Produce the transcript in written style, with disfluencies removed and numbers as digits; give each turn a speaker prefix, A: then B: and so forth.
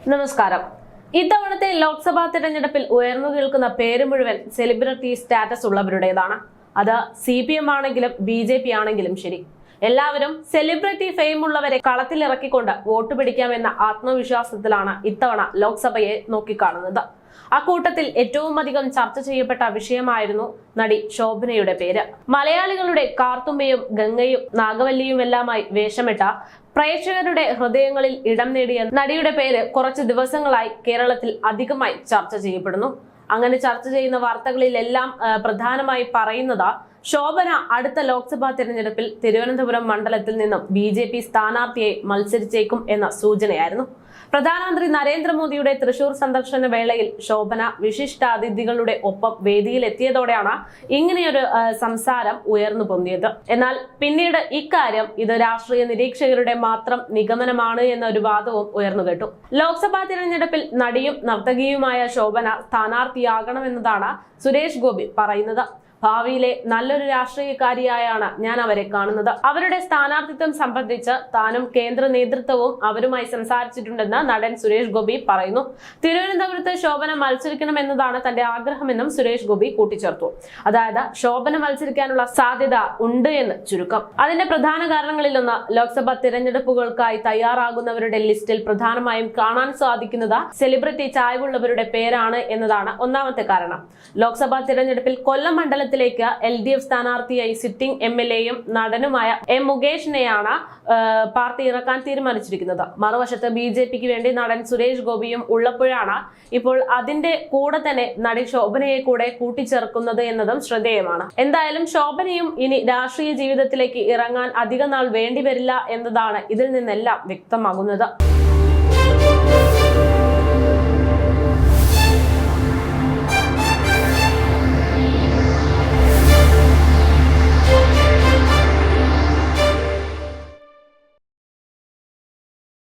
A: നമസ്കാരം. ഇത്തവണത്തെ ലോക്സഭാ തെരഞ്ഞെടുപ്പിൽ ഉയർന്നു കേൾക്കുന്ന പേര് മുഴുവൻ സെലിബ്രിറ്റി സ്റ്റാറ്റസ് ഉള്ളവരുടേതാണ്. അത് CPM ആണെങ്കിലും BJP ആണെങ്കിലും ശരി, എല്ലാവരും സെലിബ്രിറ്റി ഫെയിം ഉള്ളവരെ കളത്തിലിറക്കിക്കൊണ്ട് വോട്ട് പിടിക്കാമെന്ന ആത്മവിശ്വാസത്തിലാണ് ഇത്തവണ ലോക്സഭയെ നോക്കിക്കാണുന്നത്. അക്കൂട്ടത്തിൽ ഏറ്റവും അധികം ചർച്ച ചെയ്യപ്പെട്ട വിഷയമായിരുന്നു നടി ശോഭനയുടെ പേര്. മലയാളികളുടെ കാർത്തുമ്പയും ഗംഗയും നാഗവല്ലിയുമെല്ലാമായി വേഷമിട്ട പ്രേക്ഷകരുടെ ഹൃദയങ്ങളിൽ ഇടം നേടിയ നടിയുടെ പേര് കുറച്ച് ദിവസങ്ങളായി കേരളത്തിൽ അധികമായി ചർച്ച ചെയ്യപ്പെടുന്നു. അങ്ങനെ ചർച്ച ചെയ്യുന്ന വാർത്തകളിലെല്ലാം പ്രധാനമായി പറയുന്നത് ശോഭന അടുത്ത ലോക്സഭാ തെരഞ്ഞെടുപ്പിൽ തിരുവനന്തപുരം മണ്ഡലത്തിൽ നിന്നും BJP സ്ഥാനാർത്ഥിയെ മത്സരിച്ചേക്കും എന്ന സൂചനയായിരുന്നു. പ്രധാനമന്ത്രി നരേന്ദ്രമോദിയുടെ തൃശൂർ സന്ദർശന വേളയിൽ ശോഭന വിശിഷ്ടാതിഥികളുടെ ഒപ്പം വേദിയിൽ എത്തിയതോടെയാണ് ഇങ്ങനെയൊരു സംസാരം ഉയർന്നു പൊന്തിയത്. എന്നാൽ പിന്നീട് ഇക്കാര്യം ഇത് രാഷ്ട്രീയ നിരീക്ഷകരുടെ മാത്രം നിഗമനമാണ് എന്നൊരു വാദവും ഉയർന്നു കേട്ടു. ലോക്സഭാ തിരഞ്ഞെടുപ്പിൽ നടിയും നർത്തകിയുമായ ശോഭന സ്ഥാനാർത്ഥിയാകണമെന്നതാണ് സുരേഷ് ഗോപി പറയുന്നത്. ഭാവിയിലെ നല്ലൊരു രാഷ്ട്രീയക്കാരിയായാണ് ഞാൻ അവരെ കാണുന്നത്. അവരുടെ സ്ഥാനാർത്ഥിത്വം സംബന്ധിച്ച് താനും കേന്ദ്ര നേതൃത്വവും അവരുമായി സംസാരിച്ചിട്ടുണ്ടെന്ന് നടൻ സുരേഷ് ഗോപി പറയുന്നു. തിരുവനന്തപുരത്ത് ശോഭന മത്സരിക്കണമെന്നതാണ് തന്റെ ആഗ്രഹമെന്നും സുരേഷ് ഗോപി കൂട്ടിച്ചേർത്തു. അതായത് ശോഭന മത്സരിക്കാനുള്ള സാധ്യത ഉണ്ട് എന്ന് ചുരുക്കം. അതിന്റെ പ്രധാന കാരണങ്ങളിലൊന്ന് ലോക്സഭാ തിരഞ്ഞെടുപ്പുകൾക്കായി തയ്യാറാകുന്നവരുടെ ലിസ്റ്റിൽ പ്രധാനമായും കാണാൻ സാധിക്കുന്നത് സെലിബ്രിറ്റി ചായ്വുള്ളവരുടെ പേരാണ് എന്നതാണ് ഒന്നാമത്തെ കാരണം. ലോക്സഭാ തിരഞ്ഞെടുപ്പിൽ കൊല്ലം മണ്ഡലത്തിലേക്ക് LDF സ്ഥാനാർത്ഥിയായി സിറ്റിംഗ് MLA-യും നടനുമായ M മുകേഷിനെയാണ് പാർട്ടി ഇറക്കാൻ തീരുമാനിച്ചിരിക്കുന്നത്. മറുവശത്ത് BJPക്ക് വേണ്ടി നടൻ സുരേഷ് ഗോപിയും ഉള്ളപ്പോഴാണ് ഇപ്പോൾ അതിന്റെ കൂടെ തന്നെ നടി ശോഭനയെ കൂടെ കൂട്ടിച്ചേർക്കുന്നത് എന്നതും ശ്രദ്ധേയമാണ്. എന്തായാലും ശോഭനയും ഇനി രാഷ്ട്രീയ ജീവിതത്തിലേക്ക് ഇറങ്ങാൻ അധിക നാൾ വേണ്ടിവരില്ല എന്നതാണ് ഇതിൽ നിന്നെല്ലാം വ്യക്തമാകുന്നത്.